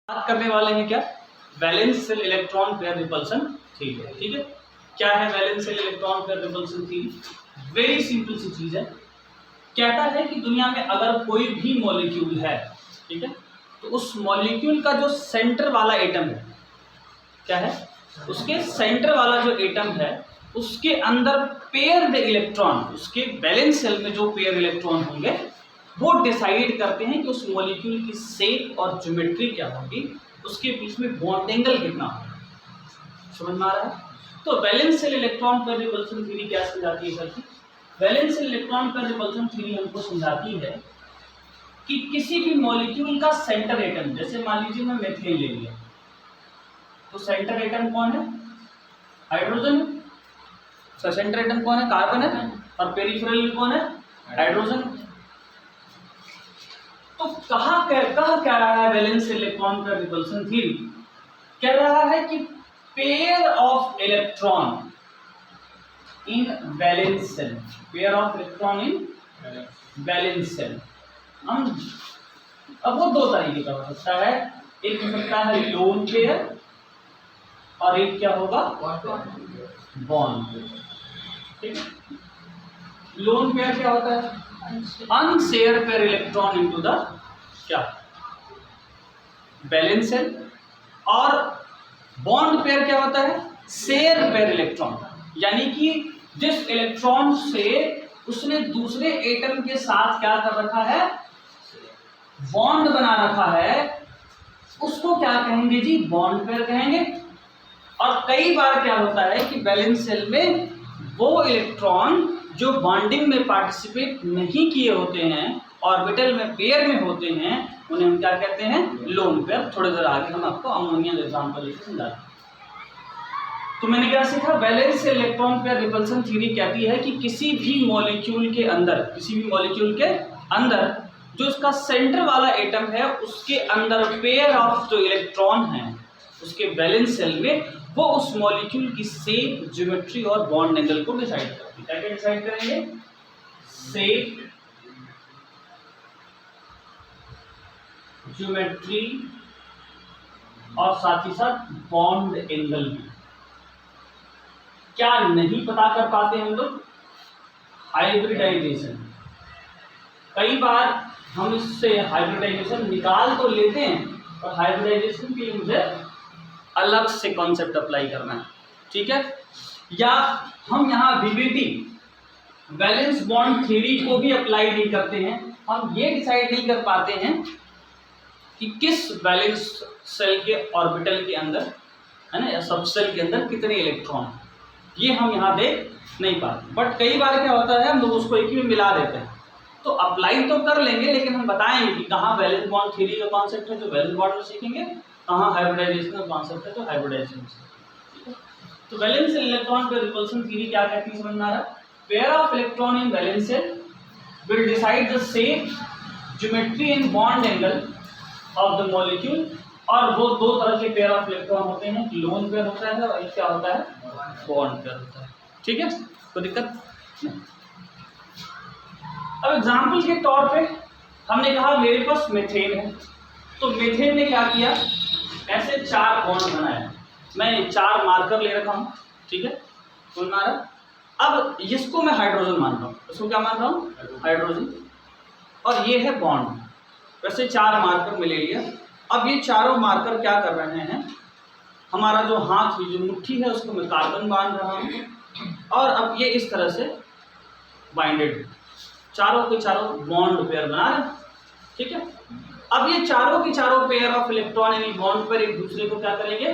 बात करने वाले हैं क्या, valence shell electron pair repulsion theory. ठीक है, क्या है valence shell electron pair repulsion theory? Very simple सी चीज है। कहता है कि दुनिया में अगर कोई भी मॉलिक्यूल है, ठीक है, तो उस मॉलिक्यूल का जो सेंटर वाला एटम है, क्या है, उसके सेंटर वाला जो एटम है उसके अंदर पेयर्ड इलेक्ट्रॉन, उसके वैलेंस शेल में जो पेयर इलेक्ट्रॉन होंगे वो डिसाइड करते हैं कि उस मॉलिक्यूल की शेप और ज्योमेट्री क्या होगी, उसके बीच में बॉन्ड एंगल कितना होगा। समझ में आ रहा है? तो valence shell electron pair repulsion theory क्या समझाती है sir? Valence shell electron pair repulsion theory हमको समझाती है कि किसी भी मॉलिक्यूल का सेंटर एटम, जैसे मान लीजिए मैं मेथेन ले लिया, तो सेंटर एटम कौन है? हाइड्रोजन है। तो सेंटर एटम कौन है? कार्बन है। और पेरिफेरल कौन है? हाइड्रोजन। तो कह क्या रहा है valence shell electron pair repulsion theory? कह रहा है कि pair of electron in valence shell, pair of electron in valence shell, हम अब वो दो तरीके का हो सकता है। एक हो सकता है लोन पेयर और एक क्या होगा? Bond pair. ठीक है, लोन पेयर क्या होता है? Unshared pair electron into the क्या? Valence shell. और बॉन्ड पेयर क्या होता है? शेयर पेयर इलेक्ट्रॉन, यानी कि जिस इलेक्ट्रॉन से उसने दूसरे एटम के साथ क्या कर रखा है? बॉन्ड बना रखा है, उसको क्या कहेंगे जी? बॉन्ड पेयर कहेंगे। और कई बार क्या होता है कि वैलेंस शेल में वो इलेक्ट्रॉन जो बॉन्डिंग में पार्टिसिपेट नहीं किए होते हैं, ऑर्बिटल में पेयर में होते हैं, उन्हें हम क्या कहते हैं? Lone pair. थोड़ी देर आगे हम आपको अमोनिया एग्जांपल लेकर समझाते हैं। तो मैंने क्या सीखा? Valence shell electron pair repulsion theory कहती है कि किसी भी मॉलिक्यूल के अंदर जो उसका सेंटर वाला एटम है उसके अंदर पेयर ऑफ जो इलेक्ट्रॉन है उसके वैलेंस शेल में, वो उस मॉलिक्यूल की शेप, ज्योमेट्री और बॉन्ड एंगल को डिसाइड करती है। क्या डिसाइड करेंगे? शेप, ज्योमेट्री और साथ ही साथ बॉन्ड एंगल भी। क्या नहीं पता कर पाते हम लोग? हाइब्रिडाइजेशन। कई बार हम इससे हाइब्रिडाइजेशन निकाल तो लेते हैं, और हाइब्रिडाइजेशन के लिए मुझे अलग से कॉन्सेप्ट अप्लाई करना है। ठीक है, या हम यहाँ वीबीटी वैलेंस बॉन्ड थ्योरी को भी अप्लाई नहीं करते हैं। हम ये डिसाइड नहीं कर पाते हैं कि किस वैलेंस शेल के ऑर्बिटल के अंदर, है ना, या सबसेल के अंदर कितने इलेक्ट्रॉन हैं, ये हम यहाँ देख नहीं पाते। बट कई बार क्या होता है, हम लोग उसको एक ही में मिला देते हैं। तो अप्लाई तो कर लेंगे, लेकिन हम बताएंगे कि कहाँ वैलेंस बॉन्ड थ्योरी का कॉन्सेप्ट है जो वैलेंस बॉन्ड में सीखेंगे, कहाँ हाइब्रिडाइजेशन का कॉन्सेप्ट है तो हाइब्रिडाइजेशन में सीखेंगे। तो valence shell electron pair repulsion theory क्या कहती है, समझ में आ रहा है? Pair of electron in valence shell will decide the shape, geometry and bond angle of the molecule. और वो दो तरह के पेयर ऑफ इलेक्ट्रॉन होते हैं, लोन पेयर होता है और एक क्या होता है? बॉन्ड पेयर होता है। ठीक है, कोई दिक्कत नहीं। अब एग्जाम्पल के तौर पे हमने कहा मेरे पास मेथेन है, तो मेथेन ने क्या किया? ऐसे 4 बॉन्ड बनाया। मैं 4 मार्कर ले रखा हूँ, ठीक है, कौन मारा? अब इसको मैं हाइड्रोजन मान रहा हूँ, इसको क्या मान रहा हूँ? हाइड्रोजन। और ये है बॉन्ड। वैसे 4 मार्कर में ले लिया। अब ये चारों मार्कर क्या कर रहे हैं? हमारा जो हाथ, जो मुट्ठी है, उसको मैं कार्बन बांध रहा हूँ, और अब ये इस तरह से बाइंडेड, चारों के चारों बॉन्ड पेयर बना रहे हैं। ठीक है, अब ये चारों के चारों पेयर ऑफ इलेक्ट्रॉन यानी बॉन्ड पेयर एक दूसरे को क्या करेंगे?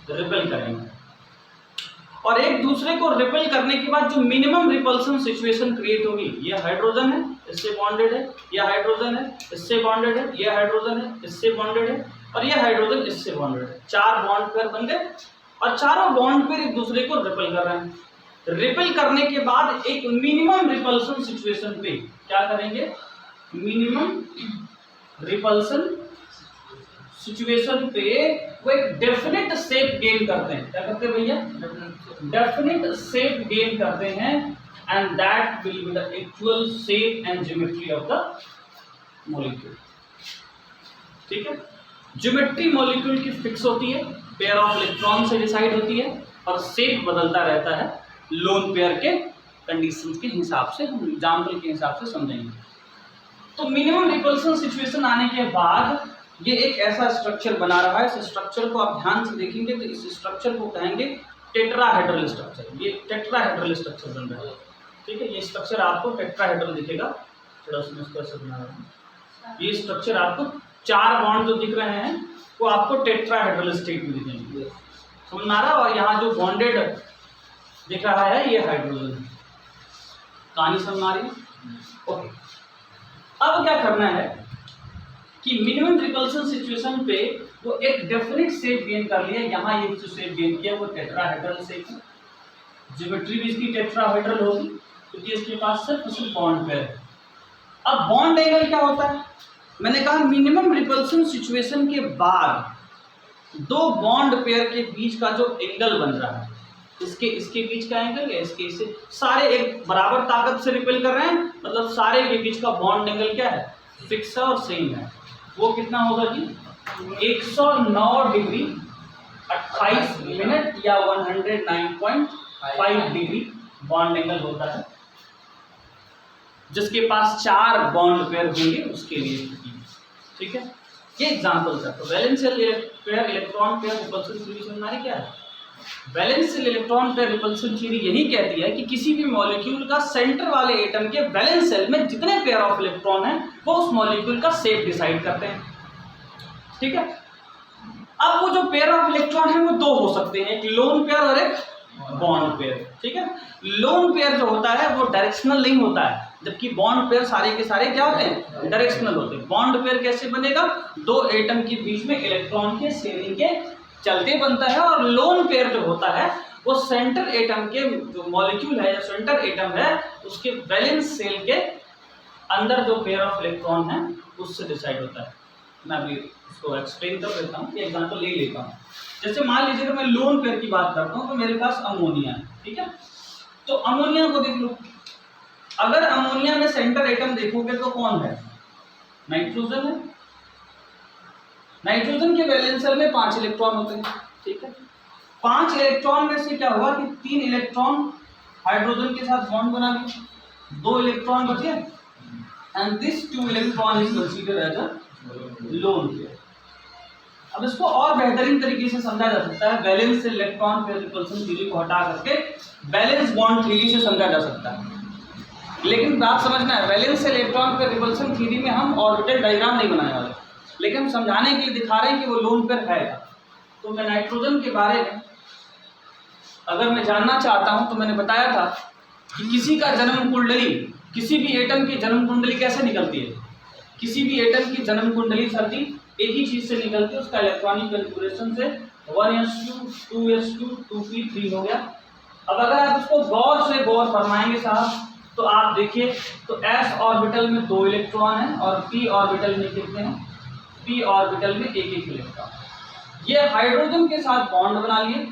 रिपेल करेंगे। और एक दूसरे को रिपेल करने के बाद जो मिनिमम रिपल्सन सिचुएशन क्रिएट होगी, ये हाइड्रोजन है, इससे बॉन्डेड है, यह हाइड्रोजन है, इससे बॉन्डेड है, यह हाइड्रोजन है, इससे बॉन्डेड है, और यह हाइड्रोजन इससे बॉन्डेड है। 4 बॉन्ड पेयर बन गए, और चारों बॉन्ड पेयर एक दूसरे को रिपेल कर रहे हैं। रिपेल करने के बाद एक मिनिमम रिपल्सन सिचुएशन पे क्या करेंगे? मिनिमम रिपल्सन सिचुएशन पे वो एक डेफिनेट शेप गेन करते हैं। क्या करते हैं भैया? डेफिनेट शेप गेन करते हैं, and that will be the actual shape and geometry of the molecule. ठीक है, ज्योमेट्री मॉलिक्यूल की फिक्स होती है, पेयर ऑफ इलेक्ट्रॉन से डिसाइड होती है, और शेप बदलता रहता है लोन पेयर के कंडीशन के हिसाब से, हम एग्जाम्पल के हिसाब से समझेंगे। तो मिनिमम रिपल्सन सिचुएशन आने के बाद ये एक ऐसा स्ट्रक्चर बना रहा है। इस स्ट्रक्चर को आप ध्यान से देखेंगे तो इस स्ट्रक्चर को कहेंगे टेट्राहेड्रल स्ट्रक्चर। ये टेट्राहेड्रल स्ट्रक्चर बन रहा है, ठीक है। ये स्ट्रक्चर आपको टेट्राहेड्रल दिखेगा, थोड़ा सा इसको ऐसे बना रहा हूँ। ये स्ट्रक्चर आपको 4 बॉन्ड जो दिख रहे हैं वो आपको टेट्राहेड्रल स्टेट में दिखेंगे, समझ में आ रहा है। और यहाँ जो बॉन्डेड दिख रहा है ये हाइड्रोजन, कहानी समझ आ रही है? ओके, अब क्या करना है कि मिनिमम रिपल्सन सिचुएशन पे वो एक डेफिनेट शेप गेन कर लिया। यहाँ ये जो शेप गेन किया वो टेट्राहेड्रल शेप है, ज्योमेट्री भी इसकी टेट्राहेड्रल होगी क्योंकि इसके पास सिर्फ बॉन्ड पेयर है। अब बॉन्ड एंगल क्या होता है? मैंने कहा मिनिमम रिपल्सन सिचुएशन के बाद 2 बॉन्ड पेयर के बीच का जो एंगल बन रहा है, इसके बीच का एंगल या इसके सारे एक बराबर ताकत से रिपेल कर रहे हैं, मतलब सारे के बीच का बॉन्ड एंगल क्या है? फिक्स है और सेम है। वो कितना होगा जी? 109 डिग्री 28 मिनट या 109.5 डिग्री बॉन्ड एंगल होता है, जिसके पास 4 बॉन्ड पेयर होंगे उसके लिए, ठीक है। ये एग्जांपल था। तो valence pair electron pair repulsion theory समझ में क्या है? Valence electron pair repulsion theory यही कहती है कि किसी भी मॉलिक्यूल का सेंटर वाले एटम के वैलेंस सेल में जितने पेयर ऑफ इलेक्ट्रॉन हैं वो उस मॉलिक्यूल का शेप डिसाइड करते हैं, ठीक है। अब वो जो पेयर ऑफ इलेक्ट्रॉन है वो 2 हो सकते हैं, एक लोन पेयर और एक बॉन्ड पेयर, ठीक है। लोन पेयर जो होता है वो डायरेक्शनल नहीं होता है, जबकि बॉन्ड पेयर सारे के सारे क्या होते हैं? डायरेक्शनल होते हैं। बॉन्ड पेयर कैसे बनेगा? 2 एटम के बीच में इलेक्ट्रॉन के शेयरिंग के चलते बनता है। और लोन पेयर जो होता है वो सेंटर एटम के जो मॉलिक्यूल है या सेंटर एटम है उसके वैलेंस सेल के अंदर जो पेयर ऑफ इलेक्ट्रॉन है उससे डिसाइड होता है। मैं अभी इसको एक्सप्लेन कर देता हूँ, एग्जाम्पल ले लेता हूँ। जैसे मान लीजिए कि मैं लोन पेयर की बात करता हूँ तो मेरे पास अमोनिया है, ठीक है। तो अमोनिया को देख लो, अगर अमोनिया में सेंटर एटम देखोगे तो कौन है? नाइट्रोजन है। नाइट्रोजन के वैलेंस सेल में 5 इलेक्ट्रॉन होते हैं, ठीक है। 5 इलेक्ट्रॉन में से क्या हुआ कि 3 इलेक्ट्रॉन हाइड्रोजन के साथ बॉन्ड बना लिए, 2 इलेक्ट्रॉन बचे, and this 2 electron is considered as a lone pair. अब इसको और बेहतरीन तरीके से समझा जा सकता है, valence electron pair repulsion theory को हटा करके वैलेंस बॉन्ड थ्योरी से समझा जा सकता है। लेकिन बात समझना है, valence electron pair repulsion theory में हम ऑर्बिटल डायग्राम नहीं बनाने वाले, लेकिन हम समझाने के लिए दिखा रहे हैं कि वो लोन पेयर है। तो मैं नाइट्रोजन के बारे में अगर मैं जानना चाहता हूं तो मैंने बताया था कि किसी का जन्म कुंडली, किसी भी एटम की जन्म कुंडली कैसे निकलती है? किसी भी एटम की जन्म कुंडली सर्दी एक ही चीज से निकलती है, उसका इलेक्ट्रॉनिक कन्फिगरेशन से 1s2 2s2 2p3 हो गया। अब अगर आप इसको गौर फरमाएंगे साहब तो आप देखिए तो s ऑर्बिटल में 2 इलेक्ट्रॉन हैं और p ऑर्बिटल में कितने हैं? p ऑर्बिटल में 1-1 इलेक्ट्रॉन। ये हाइड्रोजन के साथ बॉन्ड बना लिए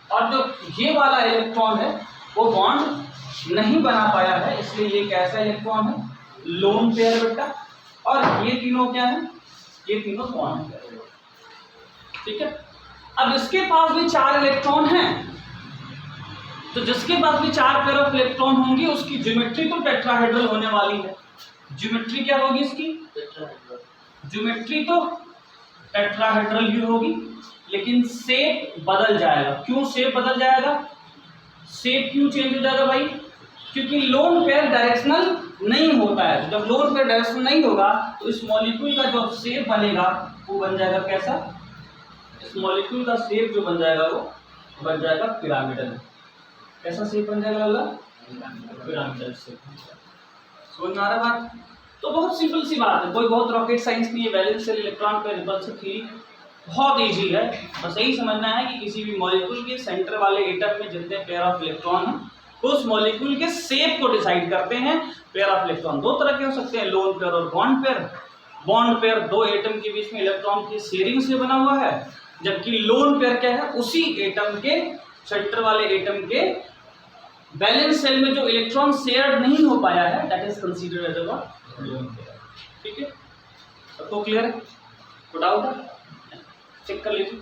और जो ये वाला इलेक्ट्रॉन है वो बॉन्ड नहीं बना पाया है, इसलिए ये कैसा इलेक्ट्रॉन है? लोन पेयर बेटा। और ये तीनों क्या है? ये तीनों बॉन्ड है, ठीक है। अब इसके पास भी 4 इलेक्ट्रॉन हैं, तो जिसके पास भी 4 पेयर ऑफ इलेक्ट्रॉन होंगी उसकी ज्योमेट्री तो टेट्राहेड्रल होने वाली है। ज्योमेट्री क्या होगी इसकी? ज्योमेट्री तो टेट्राहेड्रल ही होगी, लेकिन शेप बदल जाएगा। क्यों शेप बदल जाएगा? शेप क्यों चेंज हो जाएगा भाई? क्योंकि लोन पेयर डायरेक्शनल नहीं होता है। जब लोन पेयर डायरेक्शनल नहीं होगा तो इस मॉलिक्यूल का जो शेप बनेगा वो बन जाएगा कैसा? इस मॉलिक्यूल का शेप जो बन जाएगा वो बन जाएगा पिरामिडल। कैसा शेप बन जाएगा? Pyramidal shape. समझ में आ रहा बात? तो बहुत सिंपल सी बात है, कोई बहुत रॉकेट साइंस नहीं है। Valence shell electron pair repulsion theory बहुत ईजी है, बस यही समझना है कि किसी भी मॉलिक्यूल के सेंटर वाले एटम में जितने पेयर ऑफ इलेक्ट्रॉन हैं उस मॉलिक्यूल के शेप को डिसाइड करते हैं। पेयर ऑफ इलेक्ट्रॉन 2 तरह के हो सकते हैं, लोन पेयर और bond pair. Bond pair 2 atom के बीच में इलेक्ट्रॉन की शेयरिंग से बना हुआ है, जबकि लोन पेयर क्या है? उसी एटम के सेंटर वाले एटम के वैलेंस सेल में जो इलेक्ट्रॉन शेयर नहीं हो पाया है that is considered as a lone pair, ठीक है। सबको क्लियर है? कोई डाउट है? चेक कर लीजिए।